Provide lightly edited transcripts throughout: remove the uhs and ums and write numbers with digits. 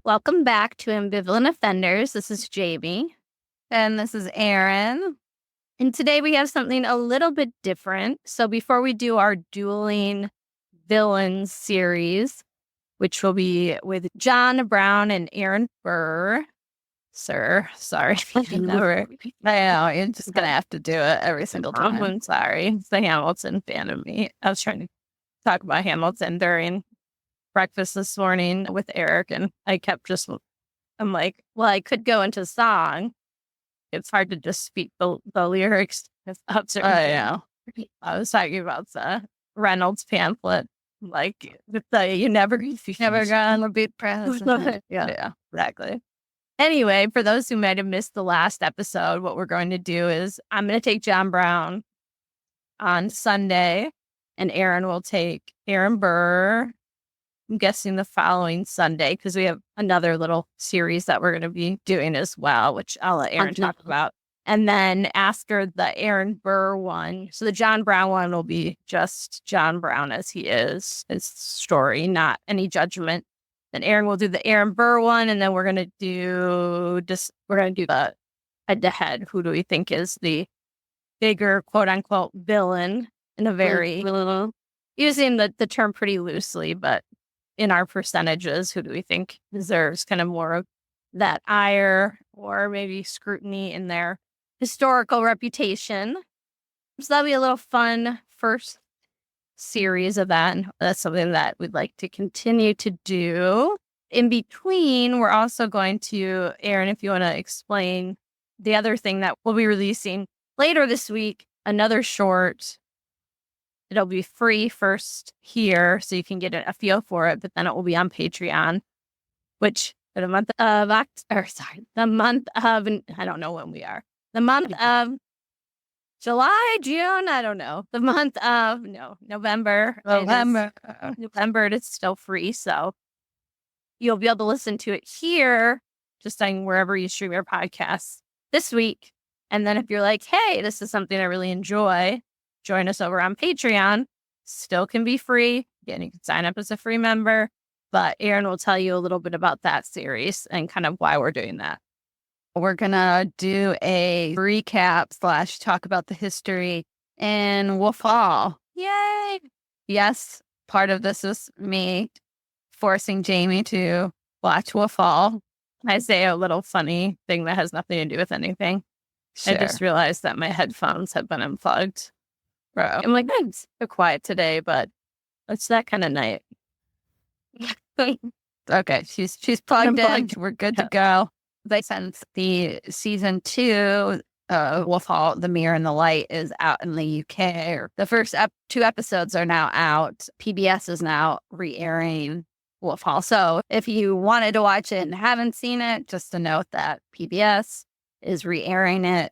Welcome back to Ambivalent Offenders. This is Jamie. And this is Erin. And today we have something a little bit different. So before we do our dueling villains series, which will be with John Brown and Aaron Burr. Sorry. I know, you're just going to have to do it every single time. I'm sorry. It's the Hamilton fan of me. I was trying to talk about Hamilton during breakfast this morning with Eric, and I'm like, well, I could go into song. It's hard to just speak the lyrics. Yeah. I was talking about the Reynolds pamphlet, like you never gonna be president. Yeah, exactly. Anyway, for those who might have missed the last episode, what we're going to do is I'm going to take John Brown on Sunday, and Aaron will take Aaron Burr. I'm guessing the following Sunday, because we have another little series that we're going to be doing as well, which I'll let Aaron talk about. And then after the Aaron Burr one, so the John Brown one will be just John Brown as he is, his story, not any judgment. Then Aaron will do the Aaron Burr one, and then we're going to do the head-to-head. Who do we think is the bigger, quote-unquote, villain in a very, using the term pretty loosely, but in our percentages, who do we think deserves kind of more of that ire or maybe scrutiny in their historical reputation? So that'll be a little fun first series of that. And that's something that we'd like to continue to do. In between, we're also going to, Aaron, if you want to explain the other thing that we'll be releasing later this week, another short. It'll be free first here, so you can get a feel for it, but then it will be on Patreon, which for the month of I don't know when we are. The month of July, June, I don't know. The month of November. November, it's still free, so you'll be able to listen to it here, just on wherever you stream your podcasts this week. And then if you're like, hey, this is something I really enjoy, join us over on Patreon. Still can be free. Again, you can sign up as a free member, but Aaron will tell you a little bit about that series and kind of why we're doing that. We're going to do a recap / talk about the history in Wolf Hall. Yay! Yes, part of this was me forcing Jamie to watch Wolf Hall. I say a little funny thing that has nothing to do with anything. Sure. I just realized that my headphones have been unplugged. Bro. I'm like, I'm so quiet today, but it's that kind of night. Okay, she's plugged in. We're good to go. Since the season 2 Wolf Hall, The Mirror and the Light is out in the UK. The first 2 episodes are now out. PBS is now re-airing Wolf Hall. So if you wanted to watch it and haven't seen it, just to note that PBS is re-airing it.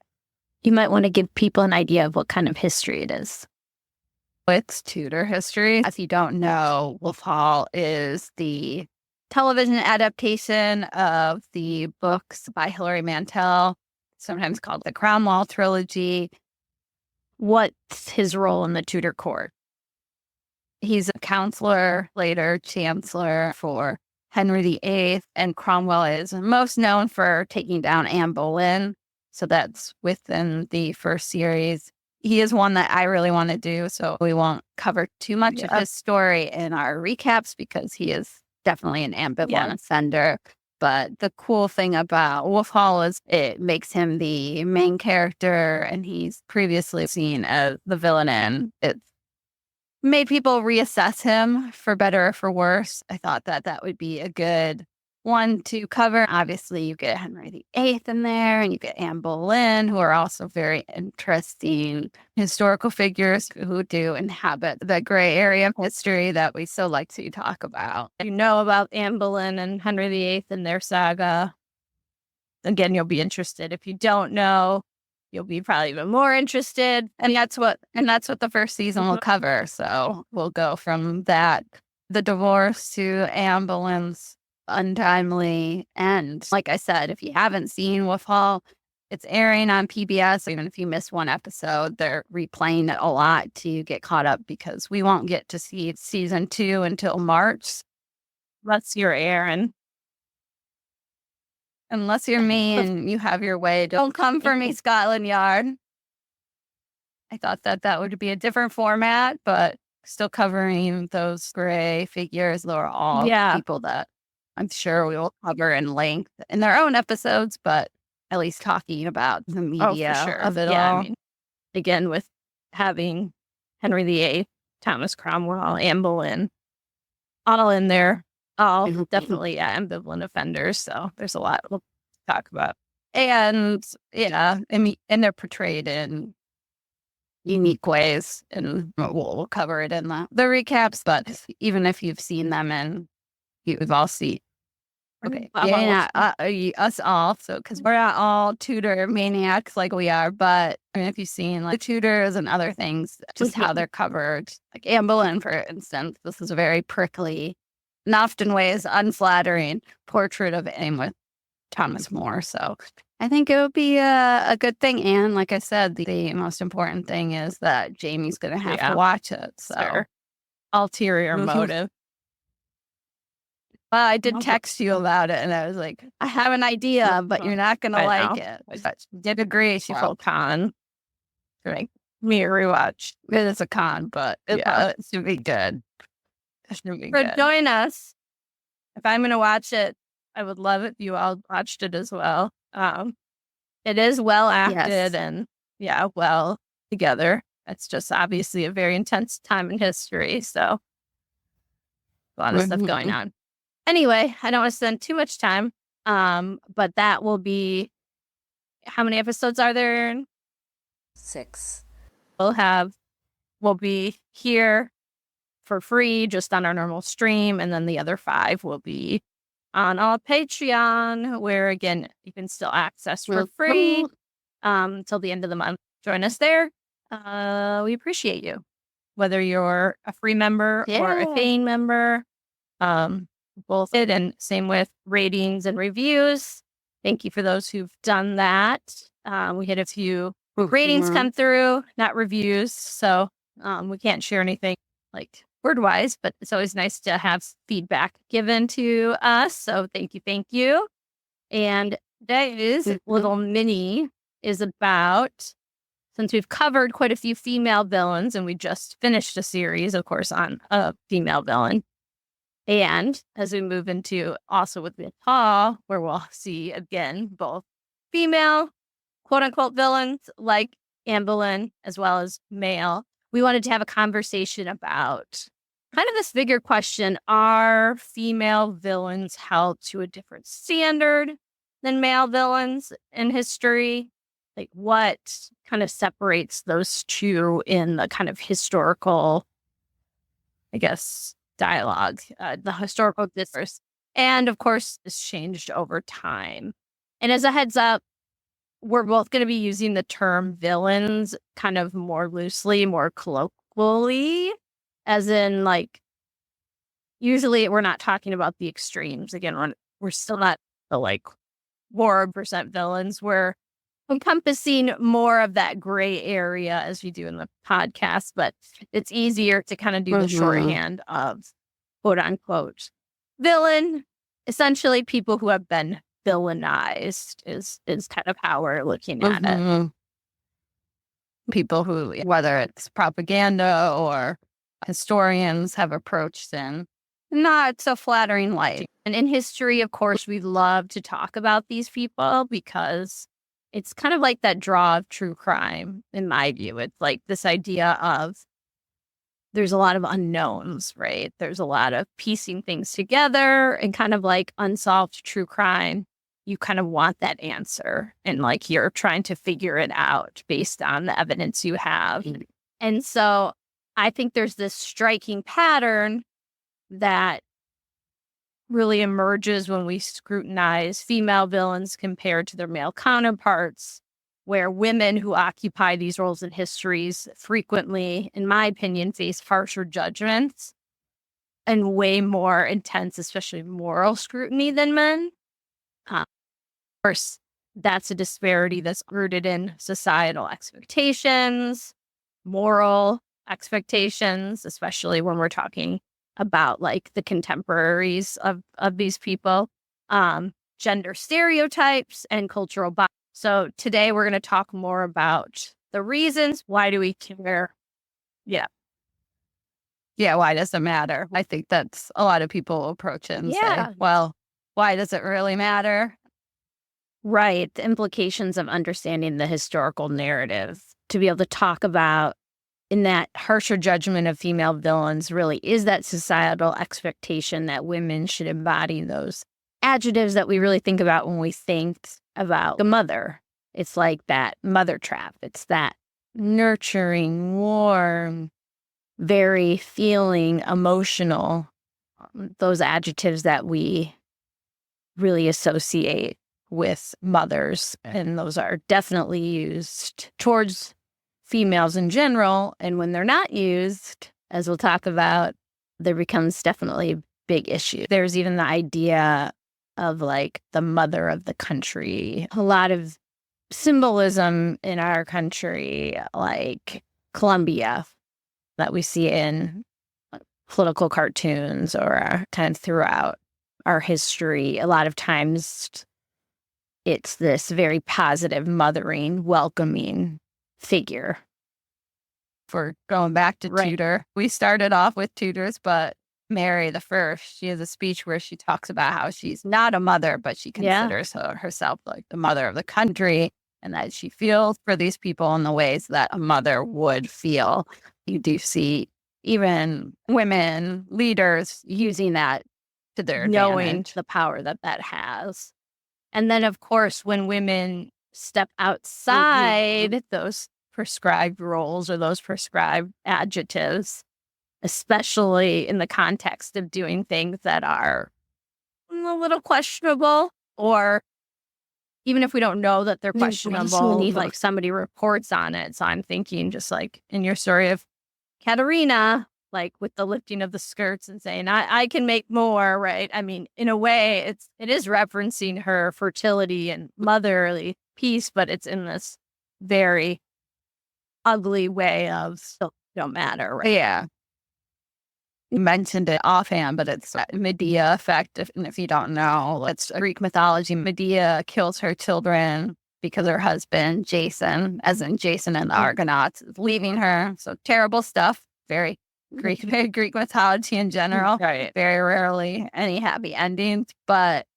You might want to give people an idea of what kind of history it is. It's Tudor history. If you don't know, Wolf Hall is the television adaptation of the books by Hilary Mantel, sometimes called the Cromwell trilogy. What's his role in the Tudor court? He's a counselor, later chancellor for Henry VIII, and Cromwell is most known for taking down Anne Boleyn. So that's within the first series. He is one that I really want to do, so we won't cover too much of his story in our recaps because he is definitely an ambivalent offender. But the cool thing about Wolf Hall is it makes him the main character, and he's previously seen as the villain, and it's made people reassess him for better or for worse. I thought that would be a good one to cover. Obviously, you get Henry VIII in there, and you get Anne Boleyn, who are also very interesting historical figures who do inhabit the gray area of history that we so like to talk about. If you know about Anne Boleyn and Henry VIII and their saga, again, you'll be interested. If you don't know, you'll be probably even more interested. And that's what the first season will cover. So we'll go from that, the divorce, to Anne Boleyn's untimely end. Like I said, if you haven't seen Wolf Hall, it's airing on PBS. Even if you miss one episode, they're replaying it a lot to get caught up because we won't get to see season 2 until March. Let's hear Aaron. Unless you're me and you have your way, don't come for me, Scotland Yard. I thought that would be a different format, but still covering those gray figures. They're all people that I'm sure we will cover in length in their own episodes, but at least talking about the media of it all. I mean, again, with having Henry VIII, Thomas Cromwell, Anne Boleyn, all in there, all definitely ambivalent offenders. So there's a lot we'll talk about. And I mean, and they're portrayed in unique ways, and we'll cover it in the recaps. But even if you've seen them and you've all seen, us all, so because we're not all Tudor maniacs like we are, but I mean, if you've seen like the Tudors and other things, just how they're covered, like Anne Boleyn, for instance, this is a very prickly, and often ways unflattering portrait of Anne with Thomas More. So I think it would be a good thing. And like I said, the most important thing is that Jamie's going to have to watch it. So ulterior motive. Well, I did text you about it, and I was like, I have an idea, but you're not going to like it. But she did agree. She felt con to make me rewatch. It is a con, but it should be good. It should be good. Join us. If I'm going to watch it, I would love it if you all watched it as well. It is well acted and well together. It's just obviously a very intense time in history. So a lot of stuff going on. Anyway, I don't want to spend too much time. But that will be, how many episodes are there? 6. We'll be here for free just on our normal stream, and then the other 5 will be on our Patreon, where again you can still access for free till the end of the month. Join us there. We appreciate you, whether you're a free member or a paying member. Both it, and same with ratings and reviews. Thank you for those who've done that. We had a few ratings come through, not reviews, so we can't share anything like word-wise, but it's always nice to have feedback given to us. So thank you. And today's little mini is about, since we've covered quite a few female villains, and we just finished a series, of course, on a female villain. And as we move into also with Paul, where we'll see again both female quote-unquote villains like Anne Boleyn, as well as male, we wanted to have a conversation about kind of this bigger question: are female villains held to a different standard than male villains in history? Like, what kind of separates those two in the kind of historical, I guess, dialogue, the historical discourse? And of course, it's changed over time. And as a heads up, we're both going to be using the term villains kind of more loosely, more colloquially, as in, like, usually we're not talking about the extremes. Again, we're still not the like 4% villains. We're encompassing more of that gray area as we do in the podcast, but it's easier to kind of do the shorthand of quote unquote villain. Essentially, people who have been villainized is kind of how we're looking at it. People who, whether it's propaganda or historians, have approached in not so flattering light. And in history, of course, we love to talk about these people because it's kind of like that draw of true crime, in my view. It's like this idea of there's a lot of unknowns, right? There's a lot of piecing things together, and kind of like unsolved true crime. You kind of want that answer, and like you're trying to figure it out based on the evidence you have. And so I think there's this striking pattern that really emerges when we scrutinize female villains compared to their male counterparts, where women who occupy these roles in histories frequently, in my opinion, face harsher judgments and way more intense, especially moral scrutiny than men. Of course, that's a disparity that's rooted in societal expectations, moral expectations, especially when we're talking about like the contemporaries of these people. gender stereotypes, and cultural bias. So today we're going to talk more about the reasons. Why do we care? Yeah. Yeah, why does it matter? I think that's a lot of people approach it and Yeah. say, well, why does it really matter? Right. The implications of understanding the historical narrative to be able to talk about in that harsher judgment of female villains really is that societal expectation that women should embody those adjectives that we really think about when we think about the mother. It's like that mother trap. It's that nurturing, warm, very feeling, emotional, those adjectives that we really associate with mothers. And those are definitely used towards females in general. And when they're not used, as we'll talk about, there becomes definitely a big issue. There's even the idea of like the mother of the country. A lot of symbolism in our country, like Columbia, that we see in political cartoons or kind of throughout our history. A lot of times it's this very positive, mothering, welcoming figure. For going back to Right. Tudor, we started off with Tudors, but Mary the First, she has a speech where she talks about how she's not a mother, but she considers herself like the mother of the country, and that she feels for these people in the ways that a mother would feel. You do see even women leaders using that to their Knowing advantage. the power that that has. And then, of course, when women step outside those prescribed roles or those prescribed adjectives, especially in the context of doing things that are a little questionable, or even if we don't know that they're questionable, like somebody reports on it. So I'm thinking just like in your story of Katerina, like with the lifting of the skirts and saying, I can make more, right? I mean, in a way, it is referencing her fertility and motherly piece, but it's in this very ugly way of still don't matter, right? Yeah. You mentioned it offhand, but it's Medea effect. If you don't know, it's Greek mythology. Medea kills her children because her husband, Jason, as in Jason and the Argonauts, is leaving her. So terrible stuff. Very Greek mythology in general. Right. Very rarely any happy endings. But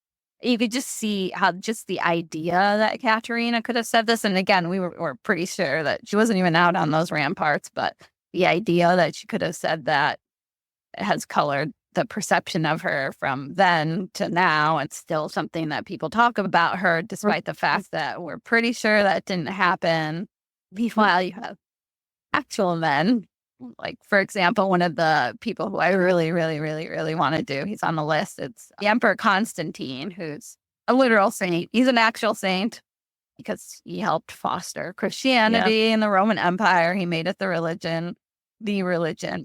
you could just see how just the idea that Katerina could have said this. And again, we're pretty sure that she wasn't even out on those ramparts. But the idea that she could have said that has colored the perception of her from then to now. It's still something that people talk about her, despite the fact that we're pretty sure that didn't happen. Meanwhile, you have actual men. Like, for example, one of the people who I really, really, really, really want to do, he's on the list. It's the Emperor Constantine, who's a literal saint. He's an actual saint because he helped foster Christianity in the Roman Empire. He made it the religion.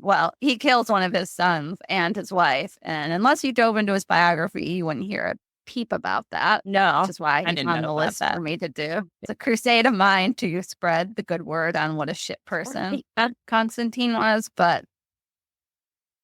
Well, he kills one of his sons and his wife. And unless you dove into his biography, you wouldn't hear a peep about that. No, Which is why he's on the list for me to do. It's a crusade of mine to spread the good word on what a shit person Constantine was. But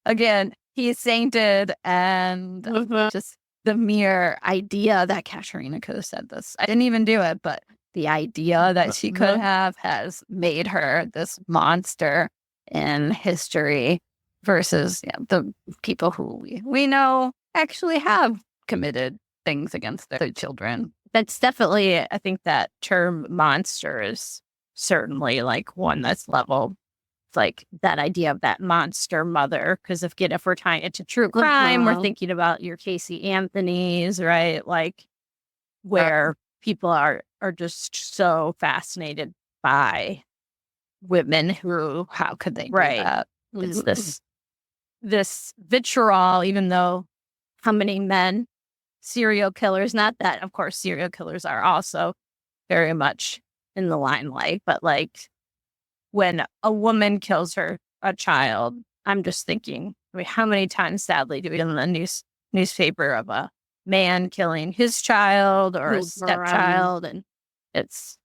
again, he's sainted, and just the mere idea that Katerina could have said this. I didn't even do it, but the idea that she could have has made her this monster in history versus the people who we know actually have committed things against their children. That's definitely, I think that term monster is certainly like one that's leveled. It's like that idea of that monster mother. Because if we're tying it to true crime, we're thinking about your Casey Anthony's, right? Like where people are just so fascinated by women who, how could they do that? It's this vitriol, even though how many men, serial killers, not that, of course, serial killers are also very much in the limelight, but like when a woman kills a child, I'm just thinking, I mean, how many times, sadly, do we get in the newspaper of a man killing his child or a stepchild? And it's,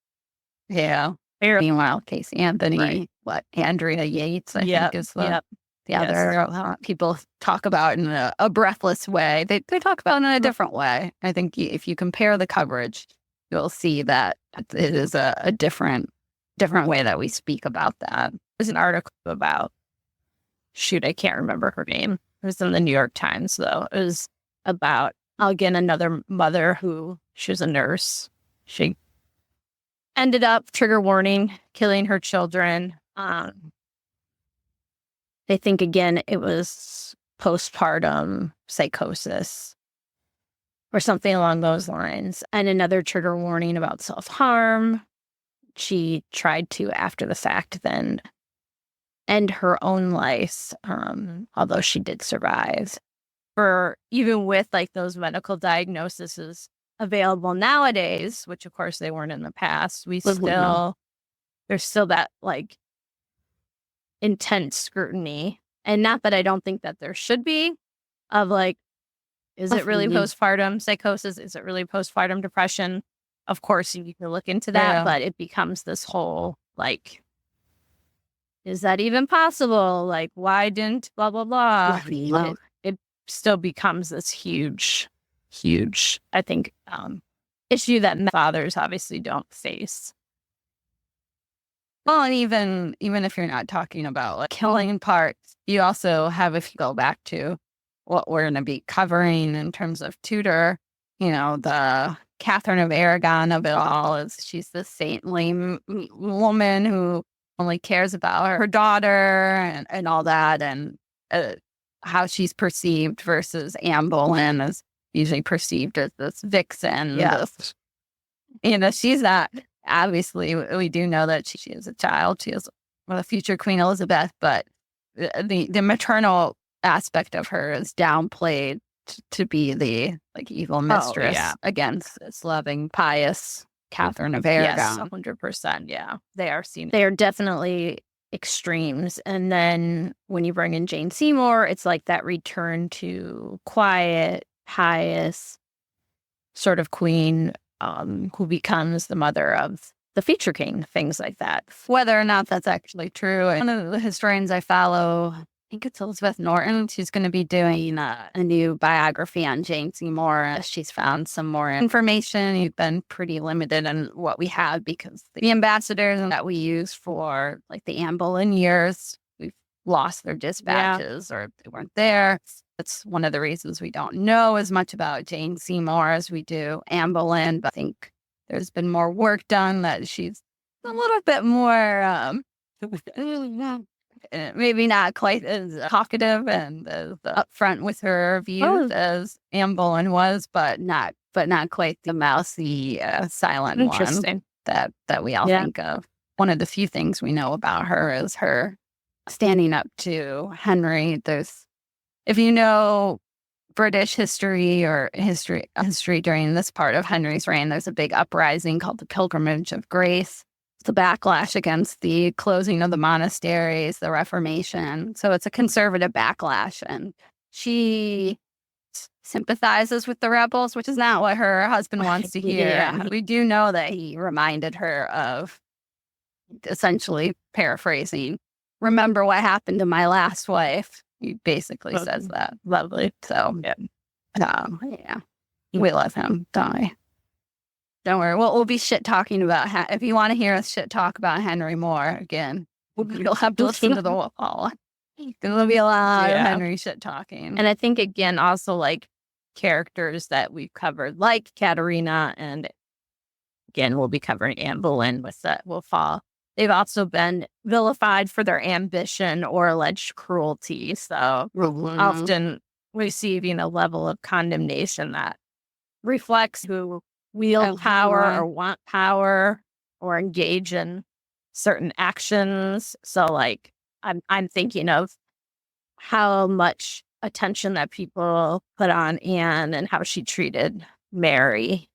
meanwhile, Casey Anthony, Andrea Yates, I think is the the other people talk about in a breathless way. They talk about it in a different way. I think if you compare the coverage, you'll see that it is a different way that we speak about that. There's an article about, I can't remember her name. It was in the New York Times, though. It was about, again, another mother she was a nurse. She ended up, trigger warning, killing her children. They think, again, it was postpartum psychosis or something along those lines. And another trigger warning about self-harm. She tried to, after the fact, then end her own life, although she did survive. Even with like those medical diagnoses available nowadays, which of course they weren't in the past, there's still that like intense scrutiny. And not that I don't think that there should be, of like, is it really postpartum psychosis? Is it really postpartum depression? Of course, you need to look into that, but it becomes this whole like, is that even possible? Like, why didn't blah, blah, blah? It still becomes this huge, I think, issue that fathers obviously don't face. Well, and even if you're not talking about like killing parts, you also have, if you go back to what we're going to be covering in terms of Tudor, the Catherine of Aragon of it all is she's this saintly woman who only cares about her daughter and all that, and how she's perceived versus Anne Boleyn is usually perceived as this vixen. Yes. She's not. Obviously, we do know that she is a child. She is the future Queen Elizabeth, but the maternal aspect of her is downplayed to be the like evil mistress against this loving, pious Catherine of Aragon. Yes, 100%. Yeah, they are seen. They are definitely extremes. And then when you bring in Jane Seymour, it's like that return to quiet, pious sort of queen who becomes the mother of the future king, things like that. Whether or not that's actually true. One of the historians I follow, I think it's Elizabeth Norton, she's going to be doing a new biography on Jane Seymour. She's found some more information. We've been pretty limited in what we have because the ambassadors that we use for like the Anne Boleyn years, we've lost their dispatches or they weren't there. That's one of the reasons we don't know as much about Jane Seymour as we do Anne Boleyn. But I think there's been more work done that she's a little bit more, maybe not quite as talkative and as upfront with her views as Anne Boleyn was, but not quite the mousy, silent one that we all think of. One of the few things we know about her is her standing up to Henry. If you know British history or history during this part of Henry's reign, there's a big uprising called the Pilgrimage of Grace. It's a backlash against the closing of the monasteries, the Reformation. So it's a conservative backlash. And she sympathizes with the rebels, which is not what her husband wants to hear. And we do know that he reminded her of, essentially paraphrasing, remember what happened to my last wife. He basically says that. Lovely. So, we let him die. Don't worry. We'll be shit talking about if you want to hear us shit talk about Henry more again, you'll have to listen to the wall. There'll be a lot of Henry shit talking. And I think, again, also like characters that we've covered, like Katerina, and again, we'll be covering Anne Boleyn with that will fall. They've also been vilified for their ambition or alleged cruelty. So often receiving a level of condemnation that reflects who wield power or want power or engage in certain actions. So like I'm thinking of how much attention that people put on Anne and how she treated Mary.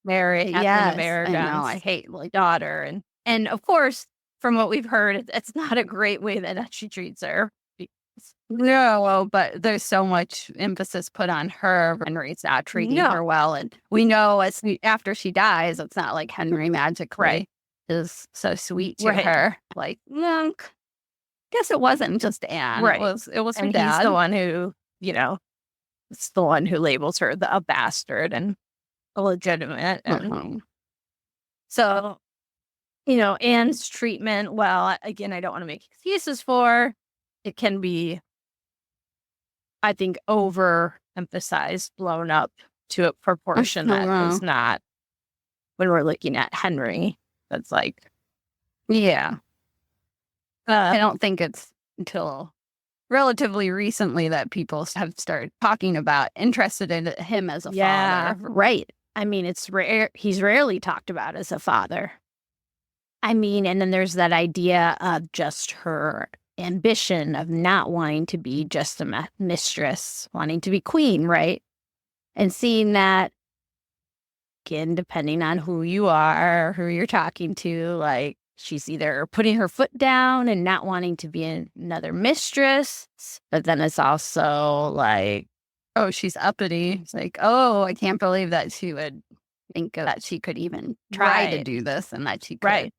Mary, Catherine of Aragon, I hate my daughter. And of course, from what we've heard, it's not a great way that she treats her. No, well, but there's so much emphasis put on her. Henry's not treating her well. And we know after she dies, it's not like Henry magically is so sweet to her. Like, guess it wasn't just Anne. Right. It was her And dad. he's the one who, it's the one who labels her a bastard and illegitimate. And so, Anne's treatment, well, again, I don't want to make excuses for. It can be, I think, overemphasized, blown up to a proportion that is not, when we're looking at Henry, that's like, yeah. I don't think it's until relatively recently that people have started talking about, interested in him as a father. Right. I mean, it's rare. He's rarely talked about as a father. I mean, and then there's that idea of just her ambition of not wanting to be just a mistress, wanting to be queen, right? And seeing that, again, depending on who you are, who you're talking to, like, she's either putting her foot down and not wanting to be another mistress, but then it's also like, oh, she's uppity. It's like, oh, I can't believe that she would think that she could even try to do this and that she could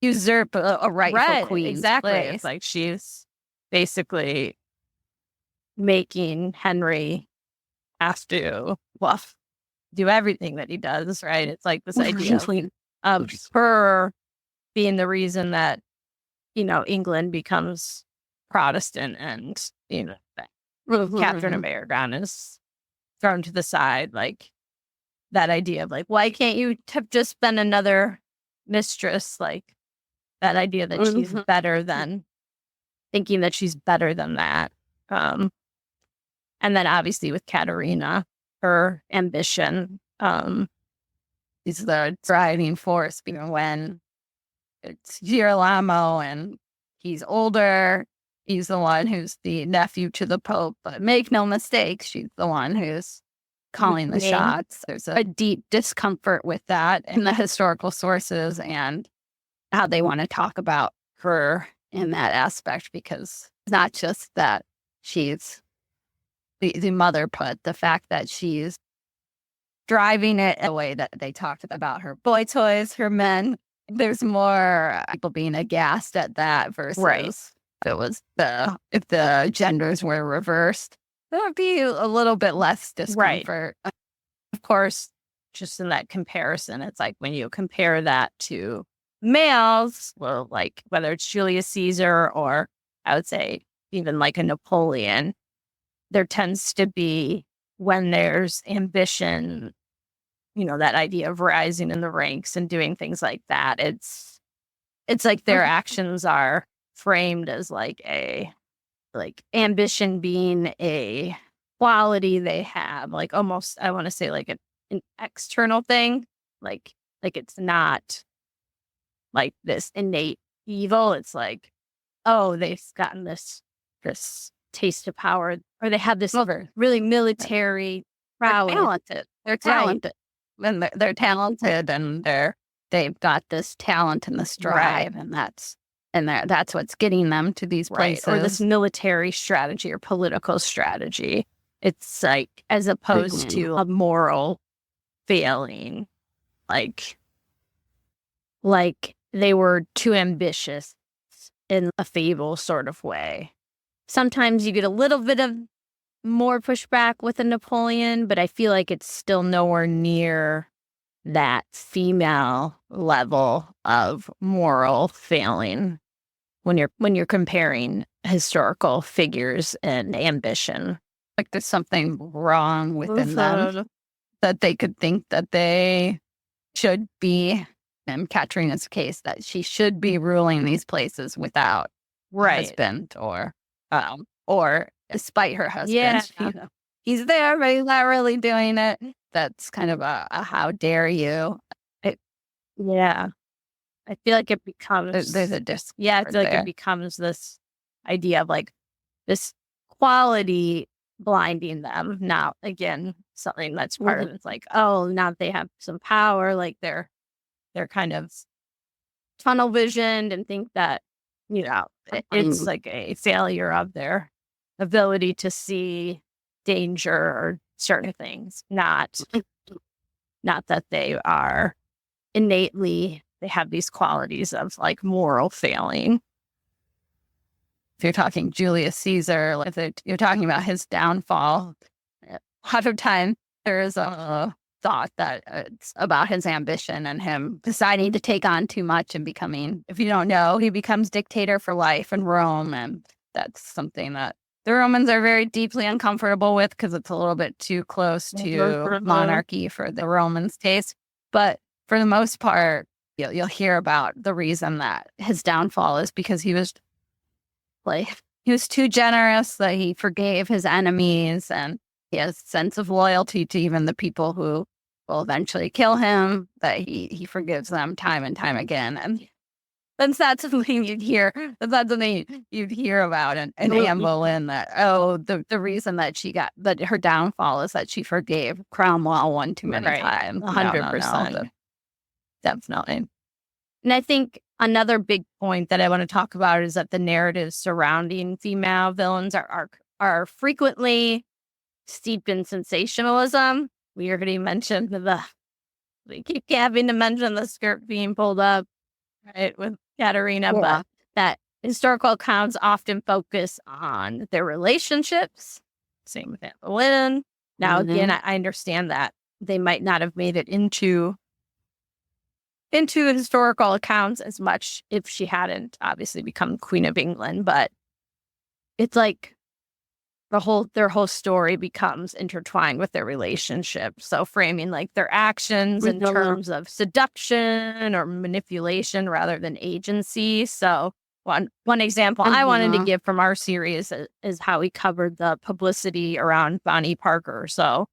usurp a rightful queen's place. It's like she's basically making Henry have to do everything that he does, right? It's like this idea of her being the reason that, England becomes Protestant and, Catherine of Aragon is thrown to the side. Like that idea of like, why can't you have just been another mistress? Like that idea that she's better than, thinking that she's better than that. And then obviously with Katerina, her ambition is the driving force, when it's Girolamo and he's older. He's the one who's the nephew to the Pope, but make no mistake, she's the one who's calling the shots. There's a deep discomfort with that in the historical sources and how they want to talk about her in that aspect, because it's not just that she's the mother, but the fact that she's driving it in a way that they talked about her boy toys, her men. There's more people being aghast at that versus if the genders were reversed, there would be a little bit less discomfort. Right. Of course, just in that comparison, it's like when you compare that to males, well, like whether it's Julius Caesar or I would say even like a Napoleon, there tends to be, when there's ambition, that idea of rising in the ranks and doing things like that. It's like their actions are framed as like ambition being a quality they have, like almost, I want to say like an external thing, like it's not like this innate evil. It's like, oh, they've gotten this taste of power, or they have this really military prowess. They're talented. And they're talented, and they've got this talent and this drive, and that's what's getting them to these places. Or this military strategy or political strategy. It's like, as opposed to a moral failing, like they were too ambitious in a fable sort of way. Sometimes you get a little bit of more pushback with a Napoleon, but I feel like it's still nowhere near that female level of moral failing when you're comparing historical figures and ambition. Like there's something wrong within them that they could think that they should be. In Katrina's case, that she should be ruling these places without a husband, or despite her husband. Yeah. He's there, but he's not really doing it. That's kind of a how dare you. I feel like it becomes... There's a disc. Yeah, I feel like it becomes this idea of like this quality blinding them. Now, again, something that's part of it's like, oh, now that they have some power, like they're kind of tunnel visioned and think that, it's like a failure of their ability to see danger or certain things, not that they are innately, they have these qualities of like moral failing. if you're talking Julius Caesar, like you're talking about his downfall, a lot of time there is a thought that it's about his ambition and him deciding to take on too much and becoming, if you don't know, he becomes dictator for life in Rome. And that's something that the Romans are very deeply uncomfortable with because it's a little bit too close to monarchy for the Romans' taste. But for the most part, you'll hear about the reason that his downfall is because he was too generous, that he forgave his enemies, and he has a sense of loyalty to even the people who will eventually kill him, that he forgives them time and time again. And that's not something you'd hear. That's not something you'd hear about in Anne Boleyn, that, the reason that that her downfall is that she forgave Cromwell one too many times. 100%. Definitely. And I think another big point that I want to talk about is that the narratives surrounding female villains are frequently steeped in sensationalism. We already mentioned we keep having to mention the skirt being pulled up, right, with Katerina, but that historical accounts often focus on their relationships. Same with Anne Boleyn. Now, again, I understand that they might not have made it into historical accounts as much if she hadn't obviously become Queen of England, but it's like their whole story becomes intertwined with their relationship. So framing like their actions in terms of seduction or manipulation rather than agency. So one example I wanted to give from our series is how we covered the publicity around Bonnie Parker. So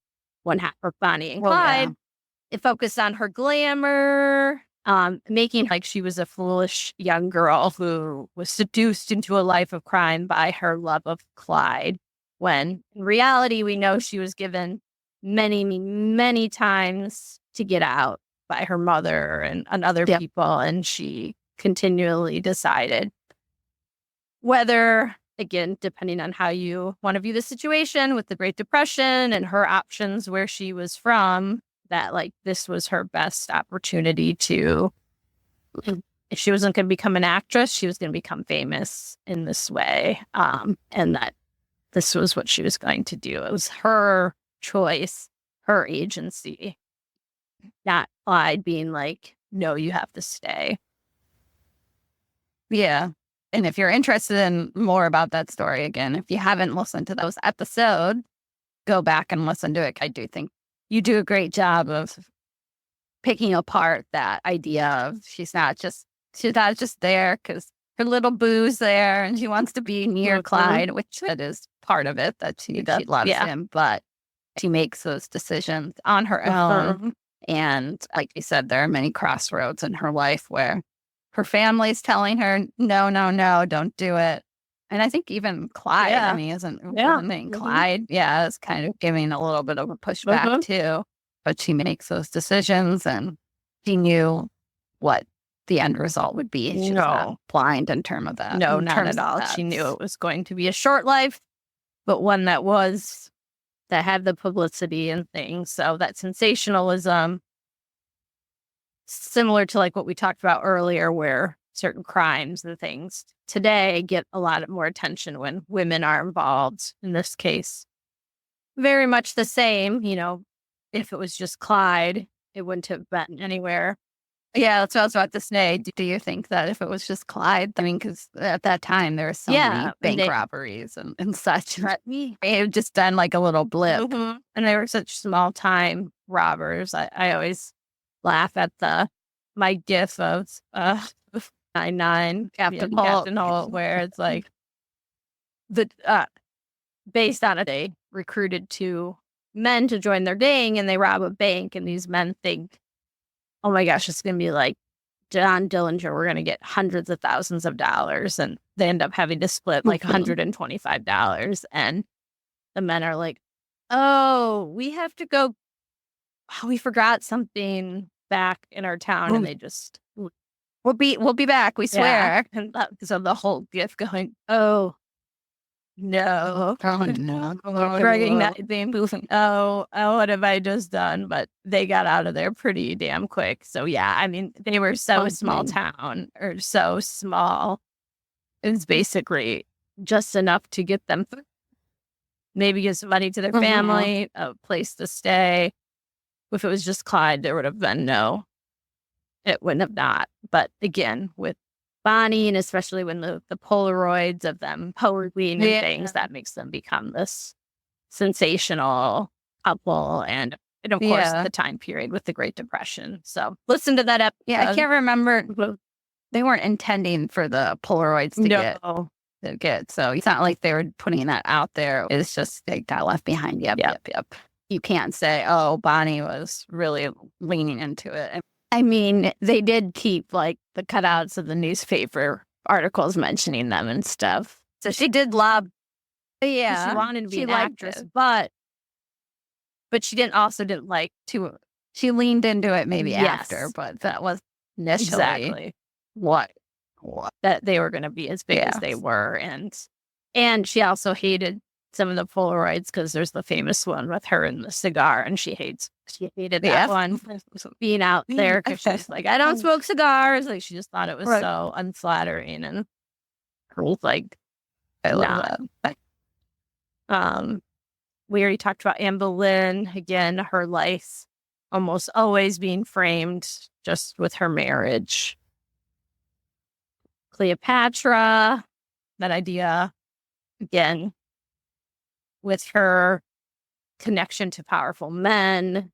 one half of Bonnie and Clyde, it focused on her glamour, making like she was a foolish young girl who was seduced into a life of crime by her love of Clyde. When in reality, we know she was given many, many times to get out by her mother and other people. And she continually decided whether, again, depending on how you want to view the situation with the Great Depression and her options where she was from, that like this was her best opportunity to, if she wasn't going to become an actress, she was going to become famous in this way. And that this was what she was going to do. It was her choice, her agency, not Clyde being like, no, you have to stay. Yeah. And if you're interested in more about that story, again, if you haven't listened to those episodes, go back and listen to it. I do think you do a great job of picking apart that idea of she's not just there because her little boo's there and she wants to be near Clyde, which that is part of it, that she loves him, but she makes those decisions on her own. And like you said, there are many crossroads in her life where her family's telling her, no, don't do it. And I think even Clyde, I mean, isn't Clyde, is kind of giving a little bit of a pushback too. But she makes those decisions and she knew what the end result would be. She was not blind in terms of that. No, not at all. She knew it was going to be a short life, but one that had the publicity and things. So that sensationalism, similar to like what we talked about earlier, where certain crimes and things today get a lot more attention when women are involved. In this case, very much the same. You know, if it was just Clyde, it wouldn't have been anywhere. Yeah, that's what I was about to say. Do you think that if it was just Clyde, I mean, because at that time there were so many bank robberies and such, it had just done like a little blip. And they were such small time robbers. I always laugh at my gif of 9-9 Captain Holt, where it's like based on it, they recruited 2 men to join their gang and they rob a bank, and these men think, oh my gosh, it's going to be like John Dillinger. We're going to get hundreds of thousands of dollars. And they end up having to split like $125. And the men are like, oh, we have to go. Oh, we forgot something back in our town. And they just, we'll be back. We swear. And so the whole gift going, oh, no. Recognizing, oh, what have I just done? But they got out of there pretty damn quick. So yeah, I mean, they were so small town or so small. It's basically just enough to get them through. Maybe give some money to their family, a place to stay. If it was just Clyde, there would have been no, it wouldn't have not. But again, with Bonnie, and especially when the Polaroids of them posing and things, that makes them become this sensational couple. And of course, the time period with the Great Depression. So listen to that episode. Yeah, I can't remember. They weren't intending for the Polaroids to get. So it's not like they were putting that out there. It's just they got left behind. Yep. You can't say, oh, Bonnie was really leaning into it. I mean, they did keep like the cutouts of the newspaper articles mentioning them and stuff. So she did love. Yeah, she wanted to be an actress, but she didn't like to. She leaned into it maybe after, but that was initially what that they were going to be as big as they were, and she also hated some of the Polaroids because there's the famous one with her and the cigar, and she hated that one being out there because she's like, I don't smoke cigars. Like she just thought it was so unflattering, and her was like, I love that. We already talked about Anne Boleyn. Again, her life almost always being framed just with her marriage. Cleopatra, that idea, again, with her connection to powerful men,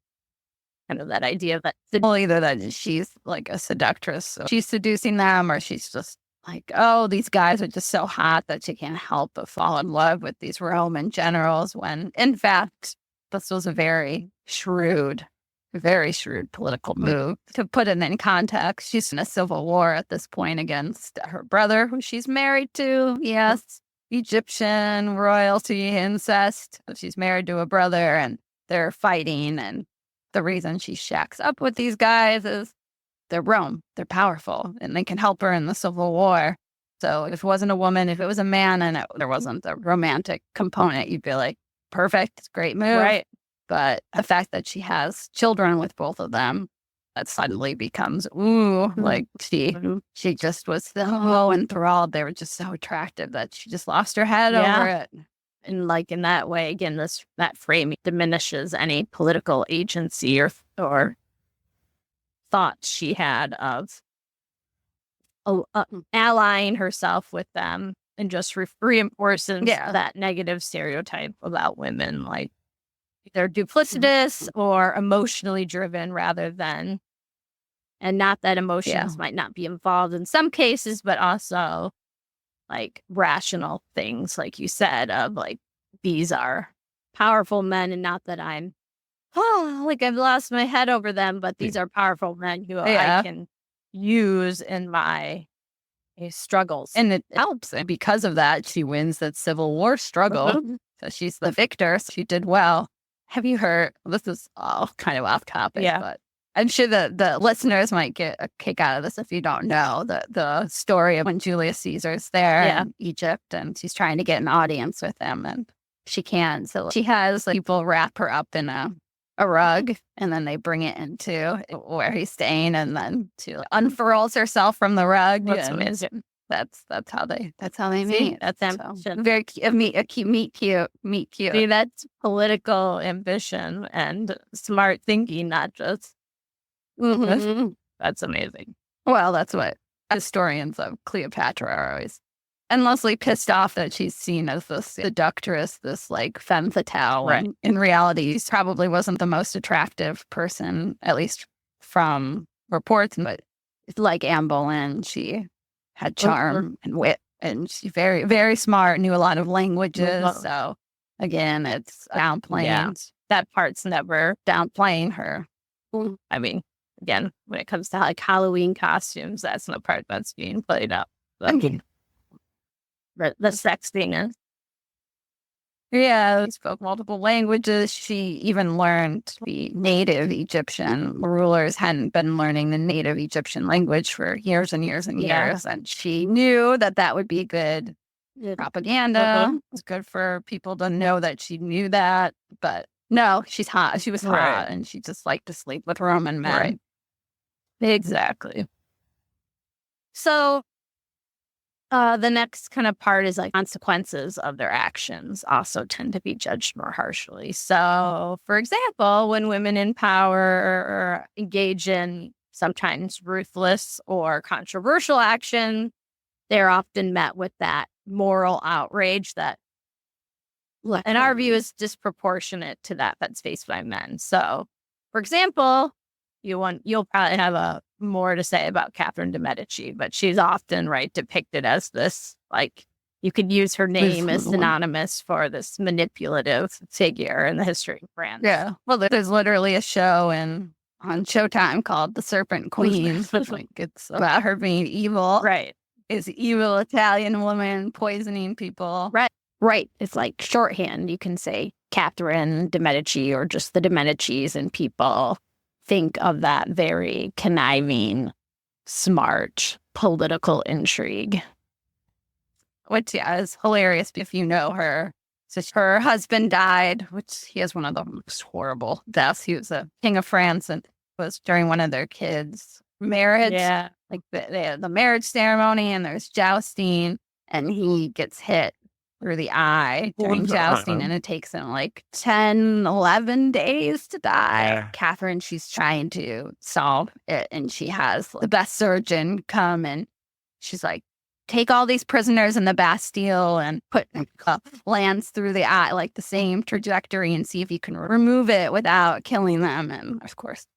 kind of that idea that either that she's like a seductress, so she's seducing them, or she's just like, oh, these guys are just so hot that she can't help but fall in love with these Roman generals, when in fact, this was a very shrewd political move. To put it in context, she's in a civil war at this point against her brother, who she's married to. Yes, Egyptian royalty, incest. She's married to a brother, and they're fighting. And the reason she shacks up with these guys is they're Rome. They're powerful, and they can help her in the civil war. So if it wasn't a woman, if it was a man, and there wasn't the romantic component, you'd be like, perfect, great move. Right. But the fact that she has children with both of them, that suddenly becomes, like she just was so enthralled. They were just so attractive that she just lost her head over it. And like in that way, again, that framing diminishes any political agency or thought she had of allying herself with them, and just reinforces that negative stereotype about women, like they're duplicitous or emotionally driven rather than, and not that emotions might not be involved in some cases, but also like rational things, like you said, of like, these are powerful men, and not that I'm, like I've lost my head over them, but these are powerful men who I can use in my struggles. And it helps. And because of that, she wins that Civil War struggle. So she's the victor. So she did well. Have you heard, this is all kind of off topic, but I'm sure the listeners might get a kick out of this if you don't know the story of when Julius Caesar's there in Egypt, and she's trying to get an audience with him, and she can't. So she has people wrap her up in a rug, and then they bring it into where he's staying, and then she unfurls herself from the rug. That's amazing. That's how they meet. That's ambition. So, very meet cute. See, that's political ambition and smart thinking, not just. That's amazing. Well, that's what historians of Cleopatra are always endlessly pissed off, that she's seen as this seductress, this like femme fatale. Right. When in reality, she probably wasn't the most attractive person, at least from reports. But like Anne Boleyn, she had charm and wit, and she's very, very smart, knew a lot of languages. So again, it's downplaying. That part's never downplaying her. I mean, again, when it comes to like Halloween costumes, that's the part that's being played up. The sexiness. Yeah, she spoke multiple languages. She even learned the native Egyptian. Rulers hadn't been learning the native Egyptian language for years and years and years. And she knew that would be good propaganda. It's good for people to know that she knew that. But no, she's hot. She was hot, and she just liked to sleep with Roman men. Right. Exactly. So The next kind of part is like consequences of their actions also tend to be judged more harshly. So, for example, when women in power engage in sometimes ruthless or controversial action, they're often met with that moral outrage that, in our view, is disproportionate to that that's faced by men. So, for example, you'll probably have more to say about Catherine de Medici, but she's often depicted as this, like, you could use her name as synonymous for this manipulative figure in the history of France. Yeah. Well, there's literally a show on Showtime called The Serpent Queen. Like, it's about her being evil. Right. Is evil Italian woman poisoning people. Right. It's like shorthand. You can say Catherine de Medici or just the de Medicis, and people think of that very conniving, smart political intrigue. Which, is hilarious if you know her. So her husband died, which he has one of the most horrible deaths. He was a king of France, and it was during one of their kids' marriage. Yeah. Like they had the marriage ceremony, and there's jousting, and he gets hit through the eye during jousting, and it takes him like 10, 11 days to die. Yeah. Catherine, she's trying to solve it, and she has the best surgeon come, and she's like, take all these prisoners in the Bastille and put lance through the eye, like the same trajectory, and see if you can remove it without killing them. And of course,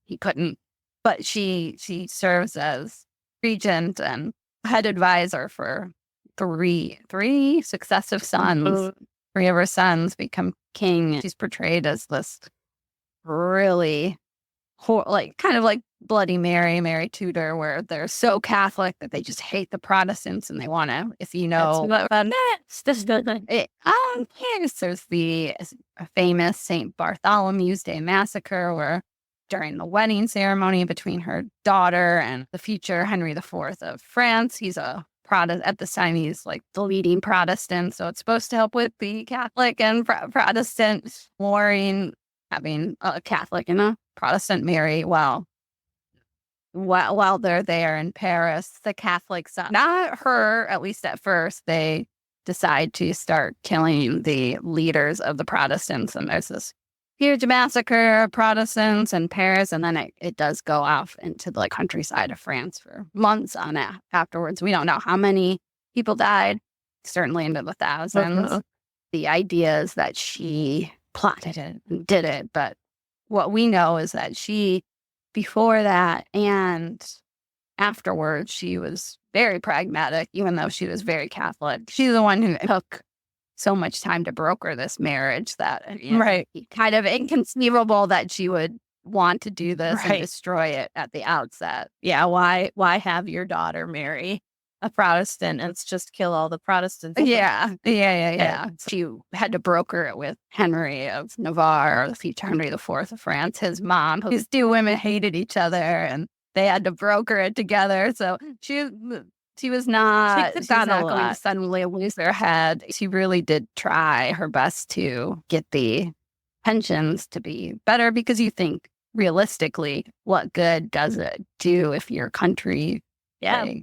he couldn't. But she serves as regent and head advisor for three successive sons. Three of her sons become king. She's portrayed as this really kind of like Bloody Mary Tudor, where they're so Catholic that they just hate the Protestants, and they want to, if you know, there's the famous St. Bartholomew's Day massacre, where during the wedding ceremony between her daughter and the future Henry IV of France, he's a Protestant. At the time, he's like the leading Protestant, so it's supposed to help with the Catholic and Protestant warring, having a Catholic and a Protestant marry while they're there in Paris. The Catholics, not her, at least at first, they decide to start killing the leaders of the Protestants, and there's this huge massacre of Protestants in Paris, and then it does go off into the countryside of France for months on it afterwards. We don't know how many people died, certainly into the thousands. The idea is that she plotted it and did it, but what we know is that she, before that and afterwards, she was very pragmatic, even though she was very Catholic. She's the one who took so much time to broker this marriage that kind of inconceivable that she would want to do this and destroy it at the outset. Yeah, why have your daughter marry a Protestant and it's just kill all the Protestants? Yeah. She had to broker it with Henry of Navarre, the future Henry IV of France, his mom. These two women hated each other, and they had to broker it together. So she was not going to suddenly lose her head. She really did try her best to get the pensions to be better, because you think realistically, what good does it do if your country,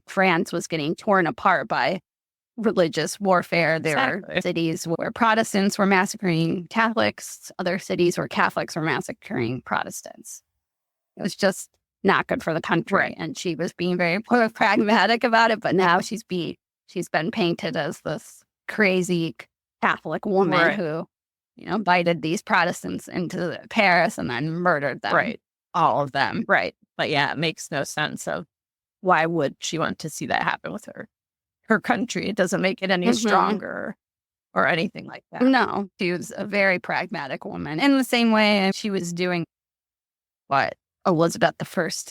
France, was getting torn apart by religious warfare? There were cities where Protestants were massacring Catholics, other cities where Catholics were massacring Protestants. It was just not good for the country. And she was being very pragmatic about it, but now she's been painted as this crazy Catholic woman who, invited these Protestants into Paris and then murdered them. All of them. But yeah, it makes no sense of why would she want to see that happen with her country. It doesn't make it any stronger or anything like that. No, she was a very pragmatic woman. In the same way she was doing what Elizabeth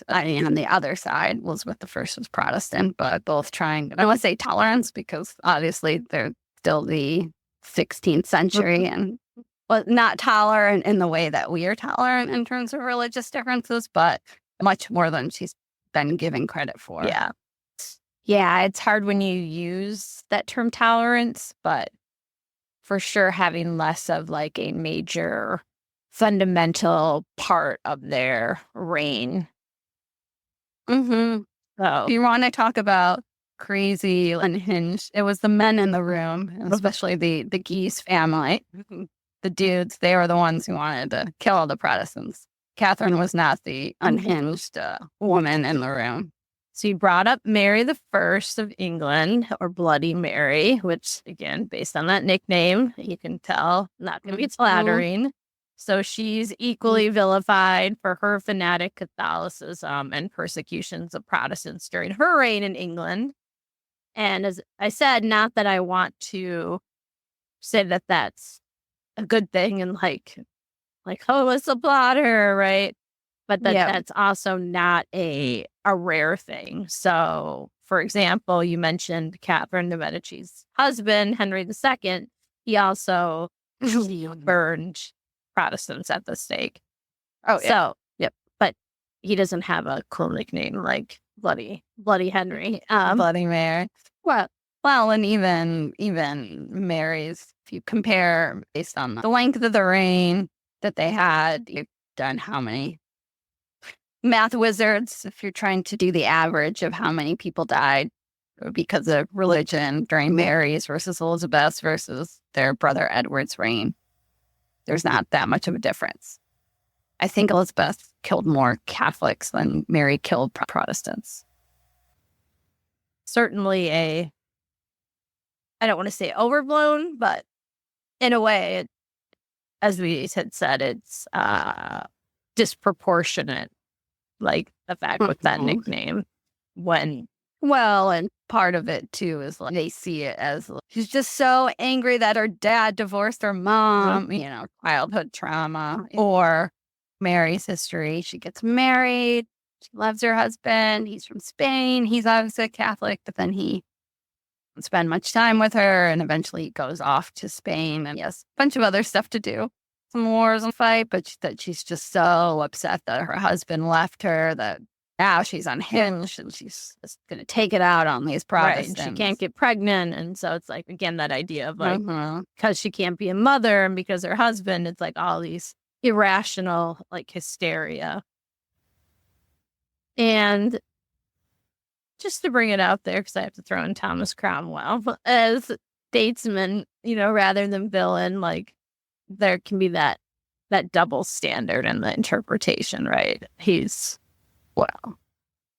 I on the other side. Elizabeth I was Protestant, but both trying, I want to say tolerance, because obviously they're still the 16th century and not tolerant in the way that we are tolerant in terms of religious differences, but much more than she's been given credit for. Yeah, it's hard when you use that term tolerance, but for sure having less of like a major fundamental part of their reign. So, do you want to talk about crazy, unhinged. It was the men in the room, especially the Geese family. The dudes, they were the ones who wanted to kill all the Protestants. Catherine was not the unhinged woman in the room. So you brought up Mary the First of England, or Bloody Mary, which, again, based on that nickname, you can tell not going to be flattering. So she's equally vilified for her fanatic Catholicism and persecutions of Protestants during her reign in England. And as I said, not that I want to say that that's a good thing and like, oh, let's applaud her, right? But that's also not a rare thing. So, for example, you mentioned Catherine de Medici's husband, Henry II. He also burned Protestants at the stake. Oh, yeah. So, yep. But he doesn't have a cool nickname like Bloody Henry. Bloody Mary. Well, and even Mary's, if you compare based on the length of the reign that they had, you've done how many math wizards, if you're trying to do the average of how many people died because of religion during Mary's versus Elizabeth's versus their brother Edward's reign, there's not that much of a difference. I think Elizabeth killed more Catholics than Mary killed Protestants. Certainly I don't want to say overblown, but in a way, as we had said, it's disproportionate. Like the fact with that nickname and part of it too is like they see it as like, she's just so angry that her dad divorced her mom, childhood trauma. Or Mary's history. She gets married. She loves her husband. He's from Spain. He's obviously a Catholic, but then he doesn't spend much time with her and eventually goes off to Spain and he has a bunch of other stuff to do. Some wars and fight, but that she's just so upset that her husband left her that now she's unhinged and she's just going to take it out on these Protestants. Right, she can't get pregnant. And so it's like, again, that idea of like, because she can't be a mother and because her husband, it's like all these irrational, like hysteria. And just to bring it out there, because I have to throw in Thomas Cromwell as statesman, rather than villain, like, there can be that double standard in the interpretation, right? He's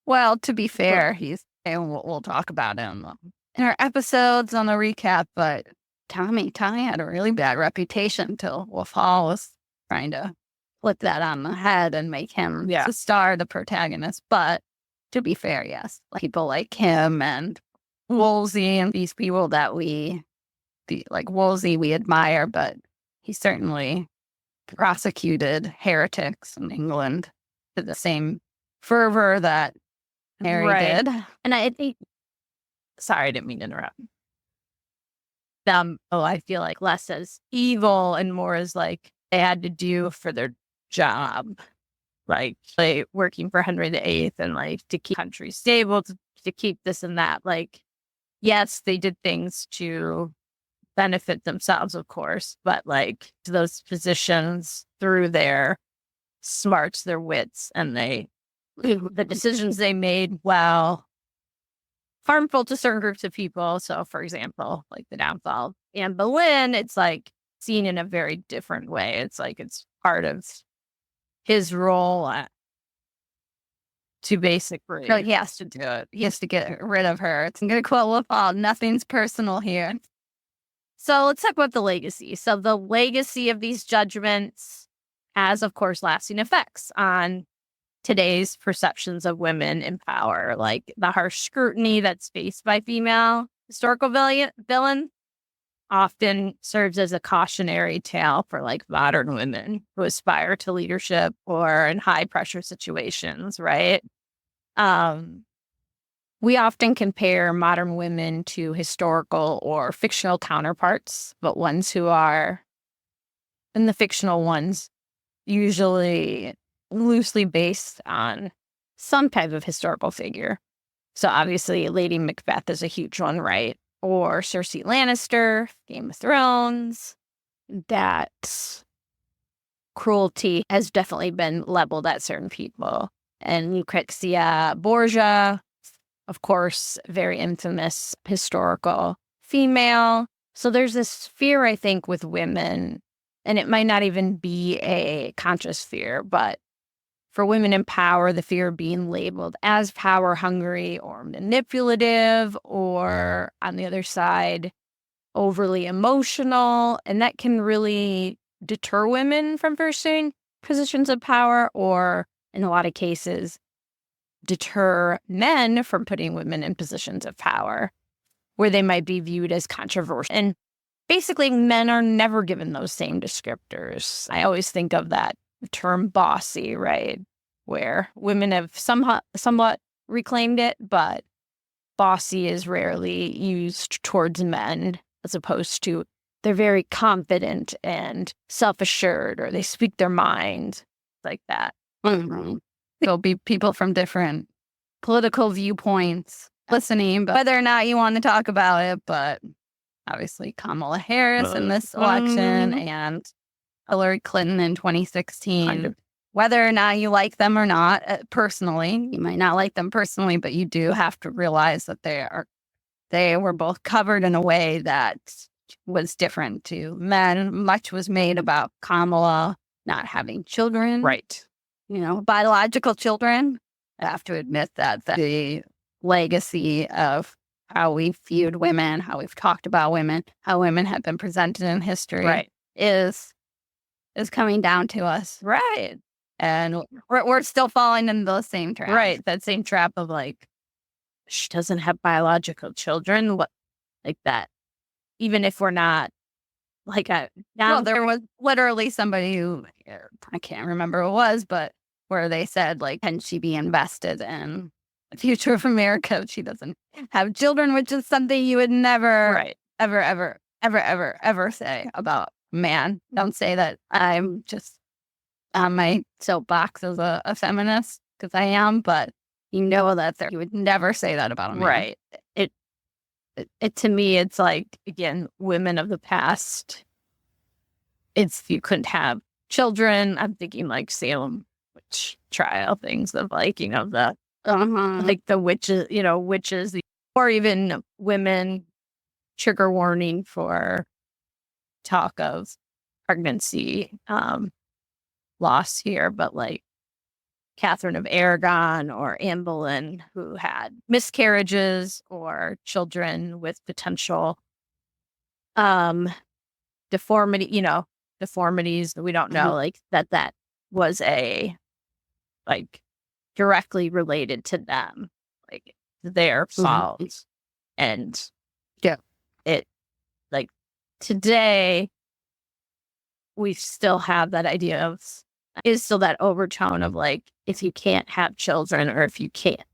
well, to be fair, and we'll talk about him in our episodes on the recap, but Tommy had a really bad reputation till Wolf Hall was trying to flip that on the head and make him the star, the protagonist. But to be fair, yes, people like him and Wolsey and these people that Wolsey we admire, but he certainly prosecuted heretics in England to the same fervor that Mary did. And I think, sorry, I didn't mean to interrupt. I feel like less as evil and more as like they had to do for their job. Like working for Henry VIII and like to keep the country stable, to keep this and that. Like, yes, they did things to benefit themselves, of course, but like to those positions through their smarts, their wits, and the decisions they made, while harmful to certain groups of people. So, for example, like the downfall of Anne Boleyn, it's like seen in a very different way. It's like it's part of his role to basically. So he has to do it. He has to get rid of her. It's going to quote Wolf Hall, nothing's personal here. So let's talk about the legacy. So the legacy of these judgments has, of course, lasting effects on today's perceptions of women in power, like the harsh scrutiny that's faced by female historical villain often serves as a cautionary tale for like modern women who aspire to leadership or in high pressure situations, right? We often compare modern women to historical or fictional counterparts, but ones who are, and the fictional ones, usually loosely based on some type of historical figure. So obviously Lady Macbeth is a huge one, right? Or Cersei Lannister, Game of Thrones. That cruelty has definitely been leveled at certain people. And Lucrezia Borgia, of course, very infamous historical female. So there's this fear, I think, with women, and it might not even be a conscious fear, but for women in power, the fear of being labeled as power hungry or manipulative, or on the other side, overly emotional. And that can really deter women from pursuing positions of power, or in a lot of cases, deter men from putting women in positions of power where they might be viewed as controversial. And basically, men are never given those same descriptors. I always think of that term bossy, right? Where women have somewhat reclaimed it, but bossy is rarely used towards men, as opposed to they're very confident and self-assured, or they speak their mind, like that. There'll be people from different political viewpoints listening, but whether or not you want to talk about it, but obviously Kamala Harris in this election and Hillary Clinton in 2016, whether or not you like them or not, personally, you might not like them personally, but you do have to realize that they were both covered in a way that was different to men. Much was made about Kamala not having children. Right. Biological children. I have to admit that the legacy of how we viewed women, how we've talked about women, how women have been presented in history is coming down to us. Right. And we're still falling into the same trap. Right. That same trap of she doesn't have biological children. What, like that. Even if we're not there was literally somebody who, I can't remember who it was, but where they said, can she be invested in the future of America if she doesn't have children, which is something you would never, ever, ever, ever, ever, ever say about a man. Don't say that I'm just on my soapbox as a feminist, because I am, but you would never say that about a man. Right. It to me, it's again, women of the past, you couldn't have children. I'm thinking Salem witch trial, things of the the witches, or even women, trigger warning for talk of pregnancy loss here, but Catherine of Aragon or Anne Boleyn, who had miscarriages or children with potential deformities that we don't know, that was directly related to them, their fault. And it today we still have that idea of, is still that overtone of if you can't have children, or if you can't,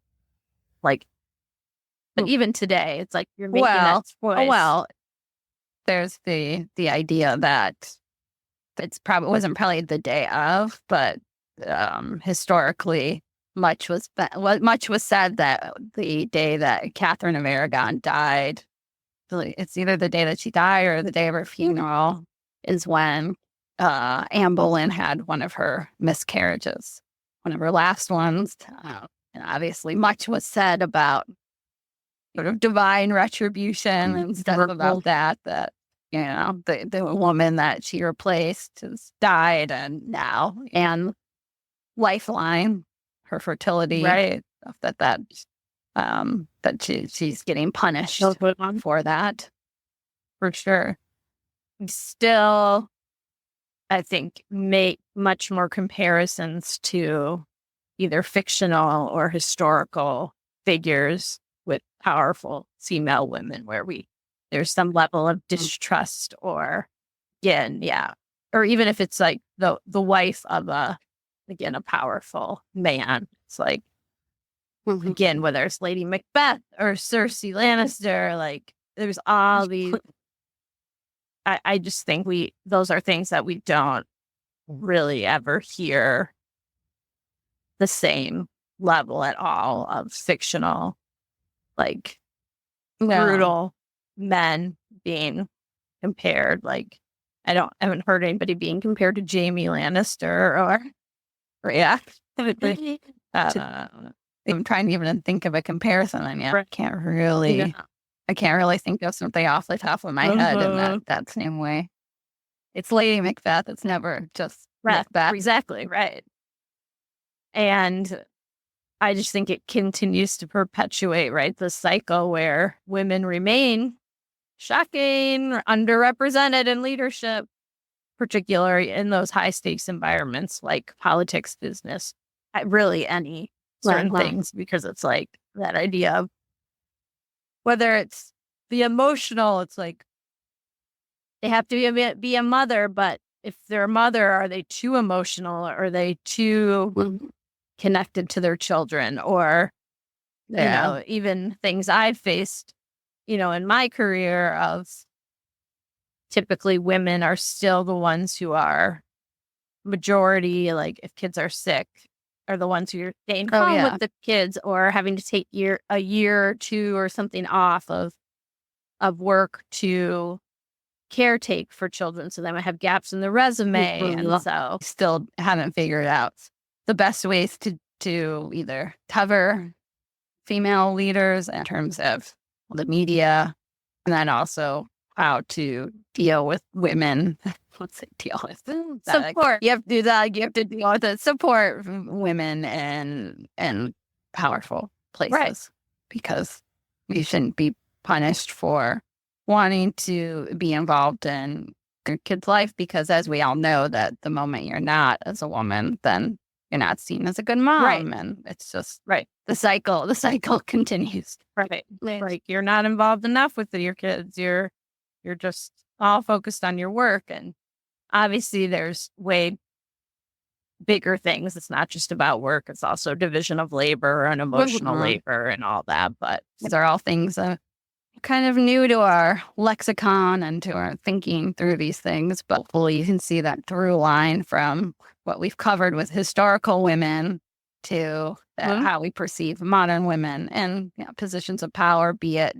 but even today it's you're making that choice. There's the idea that wasn't probably the day of, but historically much was said that the day that Catherine of Aragon died, it's either the day that she died or the day of her funeral, is when Anne Boleyn had one of her miscarriages, one of her last ones. And obviously much was said about sort of divine retribution and stuff about that the woman that she replaced has died, and now, and Lifeline, her fertility, that she's getting punished for that, for sure. Still, I think, make much more comparisons to either fictional or historical figures with powerful female women, where there's some level of distrust, or or even if it's the wife of a powerful man, it's again, whether it's Lady Macbeth or Cersei Lannister, there's all these. I just think those are things that we don't really ever hear the same level at all of fictional, brutal men being compared. I haven't heard anybody being compared to Jaime Lannister or I'm trying to even think of a comparison. I mean, I can't really think of something off the top of my head in that same way. It's Lady Macbeth. It's never just Macbeth. Exactly, right. And I just think it continues to perpetuate, right, the cycle where women remain shocking, underrepresented in leadership, particularly in those high stakes environments like politics, business, really any certain things, because it's like that idea of whether it's the emotional, it's like they have to be a mother, but if they're a mother, are they too emotional? Are they too connected to their children? Or, you know, even things I've faced, you know, in my career of typically women are still the ones who are majority, like if kids are sick, are the ones who are staying home with the kids or having to take a year or two or something off of work to caretake for children. So they might have gaps in the resume. And so still haven't figured out the best ways to either cover female leaders in terms of the media, and then also how to deal with women. What's it deal with? Support. You have to do that. You have to deal with it. Support women in powerful places, because you shouldn't be punished for wanting to be involved in your kid's life, because as we all know, that the moment you're not as a woman, then you're not seen as a good mom. And it's just the cycle continues. Right. You're not involved enough with your kids. You're just all focused on your work. And obviously there's way bigger things. It's not just about work. It's also division of labor and emotional labor and all that. But these are all things kind of new to our lexicon and to our thinking through these things. But hopefully you can see that through line from what we've covered with historical women to how we perceive modern women in positions of power, be it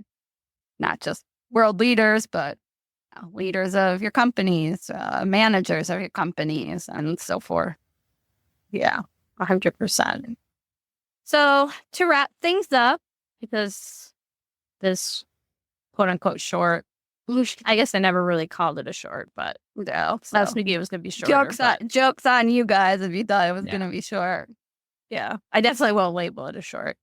not just world leaders, but leaders of your companies, managers of your companies, and so forth. Yeah, 100%. So to wrap things up, because this quote unquote short, I guess I never really called it a short, but no, last week it was going to be shorter. Jokes on you guys if you thought it was going to be short. Yeah, I definitely won't label it a short.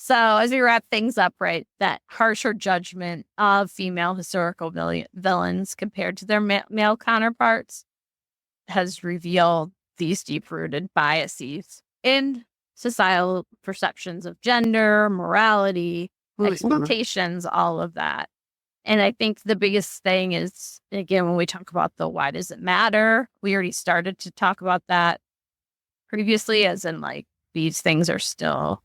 So as we wrap things up, right, that harsher judgment of female historical villains compared to their male counterparts has revealed these deep-rooted biases in societal perceptions of gender, morality, expectations, all of that. And I think the biggest thing is, again, when we talk about the why does it matter, we already started to talk about that previously, as in like these things are still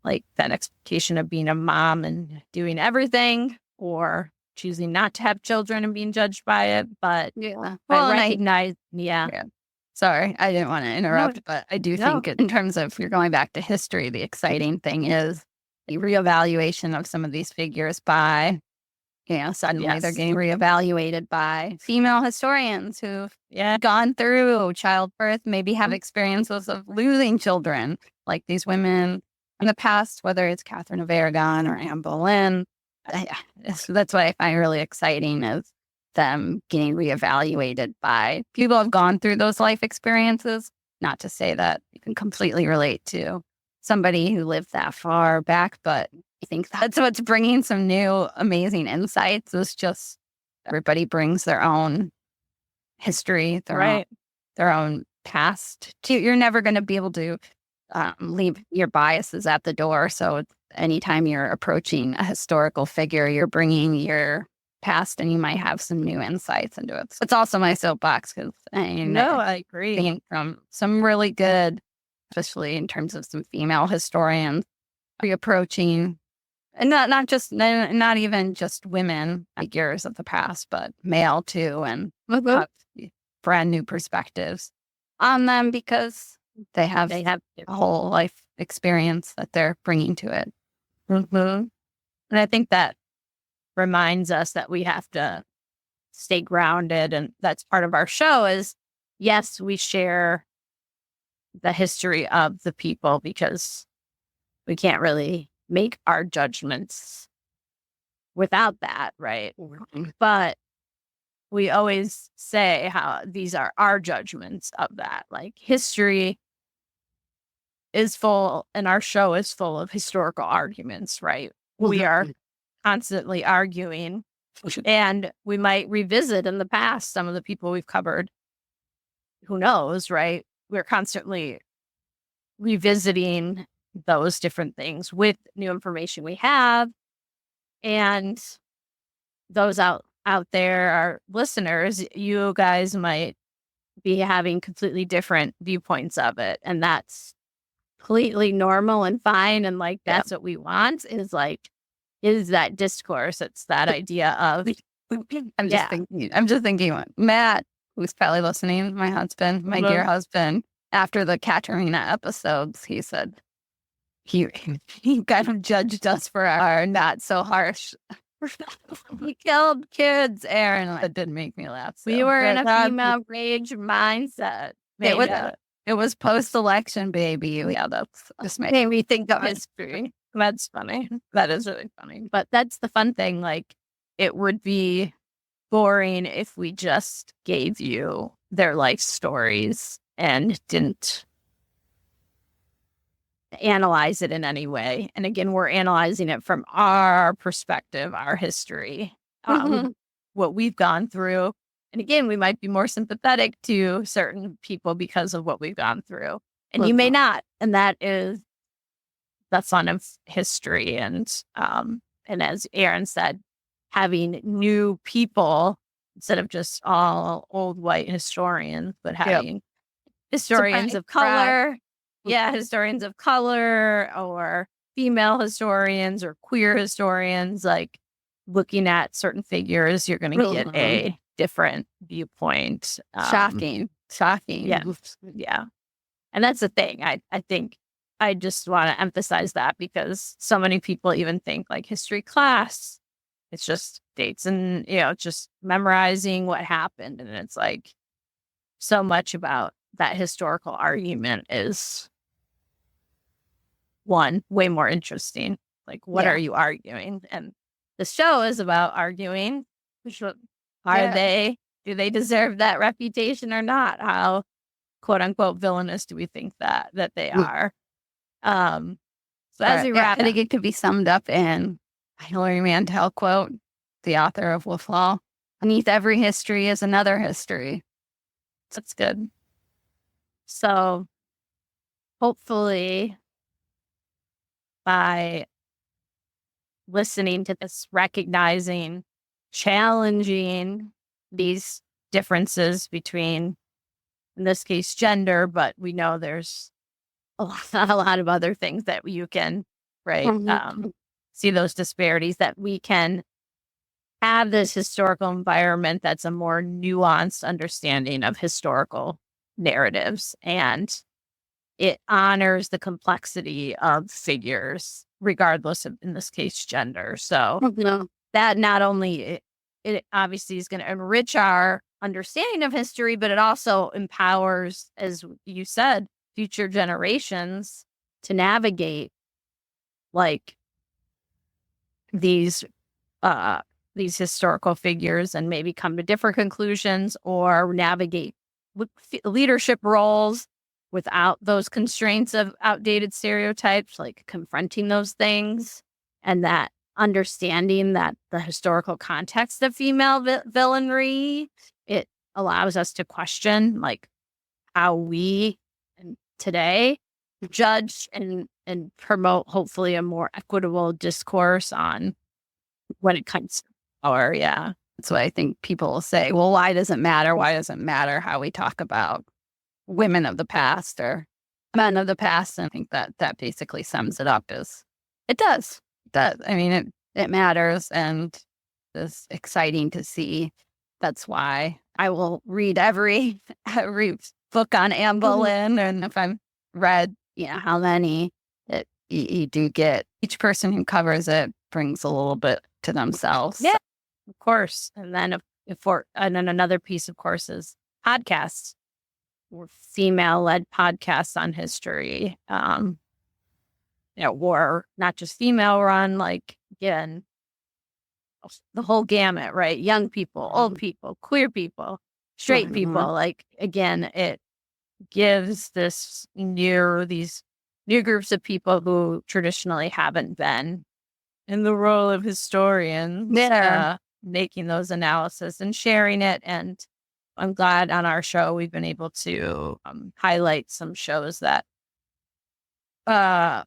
like that expectation of being a mom and doing everything, or choosing not to have children and being judged by it. But I recognize, Sorry, I didn't want to interrupt, but I do think in terms of, you're going back to history, the exciting thing is the reevaluation of some of these figures by, suddenly they're getting reevaluated by female historians who've gone through childbirth, maybe have experiences of losing children, like these women in the past, whether it's Catherine of Aragon or Anne Boleyn. That's what I find really exciting, is them getting reevaluated by people who have gone through those life experiences. Not to say that you can completely relate to somebody who lived that far back, but I think that's what's bringing some new amazing insights. Is just everybody brings their own history, their own past. You're never going to be able to leave your biases at the door. So anytime you're approaching a historical figure, you're bringing your past, and you might have some new insights into it. So it's also my soapbox, because I agree. From some really good, especially in terms of some female historians, approaching, and not even just women figures of the past, but male too, and brand new perspectives on them, because they have a whole life experience that they're bringing to it. And I think that reminds us that we have to stay grounded. And that's part of our show is, yes, we share the history of the people, because we can't really make our judgments without that, right? But we always say how these are our judgments of that. Like, history is full, and our show is full of historical arguments, right? We are constantly arguing, and we might revisit in the past some of the people we've covered. Who knows, right? We're constantly revisiting those different things with new information we have. And those out there, our listeners, you guys might be having completely different viewpoints of it. And that's completely normal and fine. And like, that's what we want, is that discourse. It's that idea of, I'm just thinking, Matt, who's probably listening, my husband, my dear husband, after the Katerina episodes, he said he kind of judged us for our not so harsh. We killed kids, Aaron. That did make me laugh. We were in a female rage mindset. It was post-election, baby. Yeah, that's just made me think of history. That's funny. That is really funny. But that's the fun thing. Like, it would be boring if we just gave you their life stories and didn't analyze it in any way. And again, we're analyzing it from our perspective, our history, what we've gone through. And again, we might be more sympathetic to certain people because of what we've gone through. And you may not. And that's on history. And as Aaron said, having new people instead of just all old white historians, but having historians of color. Yeah, historians of color, or female historians, or queer historians, like looking at certain figures, you're going to get a different viewpoint. Shocking. Yeah. And that's the thing. I think I just want to emphasize that, because so many people even think like history class, it's just dates and, just memorizing what happened. And it's like, so much about that historical argument is, one, way more interesting. Like, what are you arguing? And the show is about arguing. Do they deserve that reputation or not? How, quote unquote, villainous do we think that they are? So as we wrap, I think it could be summed up in Hilary Mantel quote, the author of Wolf Hall: "Beneath every history is another history." That's good. So hopefully, by listening to this, recognizing, challenging these differences between, in this case, gender, but we know there's a lot of other things that you can, see those disparities, that we can have this historical environment that's a more nuanced understanding of historical narratives, and it honors the complexity of figures, regardless of, in this case, gender. So that not only it obviously is going to enrich our understanding of history, but it also empowers, as you said, future generations to navigate like these historical figures, and maybe come to different conclusions, or navigate leadership roles without those constraints of outdated stereotypes, like confronting those things, and that understanding that the historical context of female villainry, it allows us to question like how we today judge and promote, hopefully, a more equitable discourse on when it comes to power. Yeah. That's what I think people will say. Well, why does it matter? Why does it matter how we talk about women of the past or men of the past? And I think that basically sums it up as it does. I mean, it matters, and it's exciting to see. That's why I will read every book on Anne Boleyn. And if I'm read, how many that you do get, each person who covers it brings a little bit to themselves. Yeah, of course. And then and then another piece, of course, is podcasts. female-led podcasts on history. Or not just female-run, like, again, the whole gamut, right? Young people, old people, queer people, straight people. Like, again, it gives these new groups of people who traditionally haven't been in the role of historians, making those analysis and sharing it. And I'm glad on our show we've been able to highlight some shows that are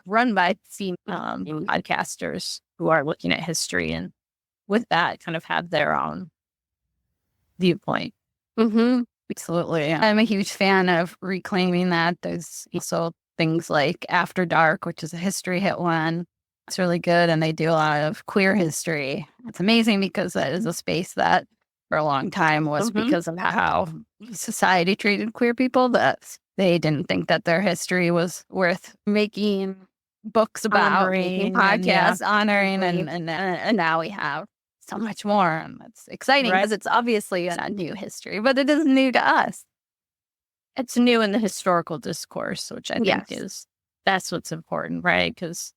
run by female podcasters who are looking at history, and with that kind of have their own viewpoint. Absolutely. I'm a huge fan of reclaiming that. There's also things like After Dark, which is a history hit one. It's really good. And they do a lot of queer history. It's amazing because that is a space that for a long time was because of how society treated queer people, that they didn't think that their history was worth making books about, making podcasts, honoring. And now we have so much more. And it's exciting because it's obviously a new history, but it is new to us. It's new in the historical discourse, which I think that's what's important, right? Because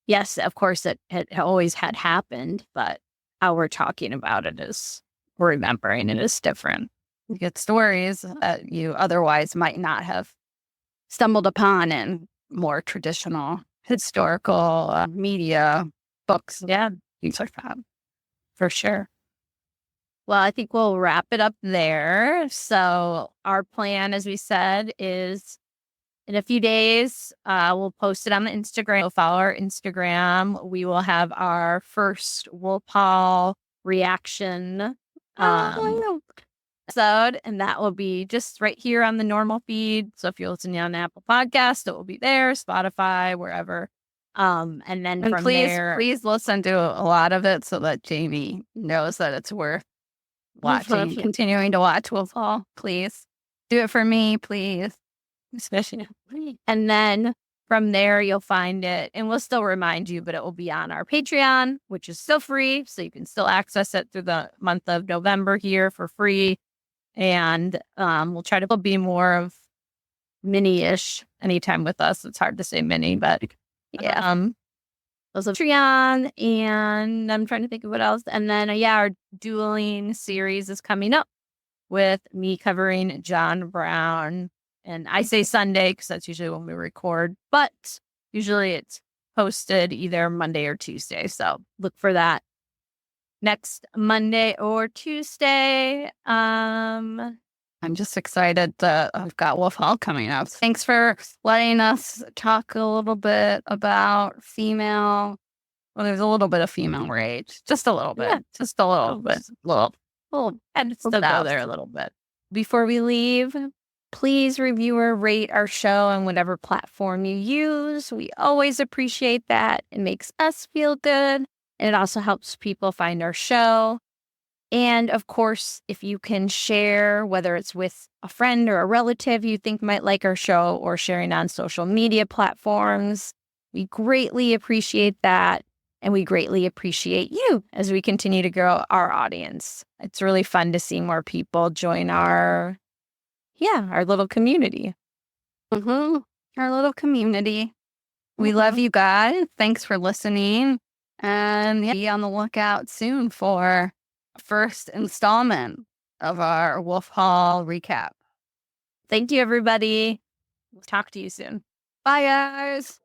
yes, of course, it always had happened, but how we're talking about it is, we're remembering it is different. You get stories that you otherwise might not have stumbled upon in more traditional historical media books. Yeah, things like that. For sure. Well, I think we'll wrap it up there. So our plan, as we said, is in a few days, we'll post it on the Instagram. We'll follow our Instagram. We will have our first Wolf Hall reaction episode, and that will be just right here on the normal feed. So if you're listening on Apple Podcast, it will be there, Spotify, wherever. And then from there, please listen to a lot of it so that Jamie knows that it's worth watching, continuing to watch Wolf Hall. Please do it for me, please. Especially. And then from there, you'll find it, and we'll still remind you, but it will be on our Patreon, which is still free. So you can still access it through the month of November here for free. And we'll try to be more of mini-ish anytime with us. It's hard to say mini, but those are Patreon, and I'm trying to think of what else. And then, our dueling series is coming up with me covering John Brown. And I say Sunday because that's usually when we record, but usually it's posted either Monday or Tuesday. So look for that next Monday or Tuesday. I'm just excited that I've got Wolf Hall coming up. Thanks for letting us talk a little bit about female. Well, there's a little bit of female rage. Just a little bit. Yeah. Just a little bit. And still go there a little bit. Before we leave, please review or rate our show on whatever platform you use. We always appreciate that. It makes us feel good. And it also helps people find our show. And of course, if you can share, whether it's with a friend or a relative you think might like our show, or sharing on social media platforms, we greatly appreciate that. And we greatly appreciate you as we continue to grow our audience. It's really fun to see more people join our little community. Our little community. We love you guys. Thanks for listening. And be on the lookout soon for first installment of our Wolf Hall recap. Thank you, everybody. We'll talk to you soon. Bye, guys.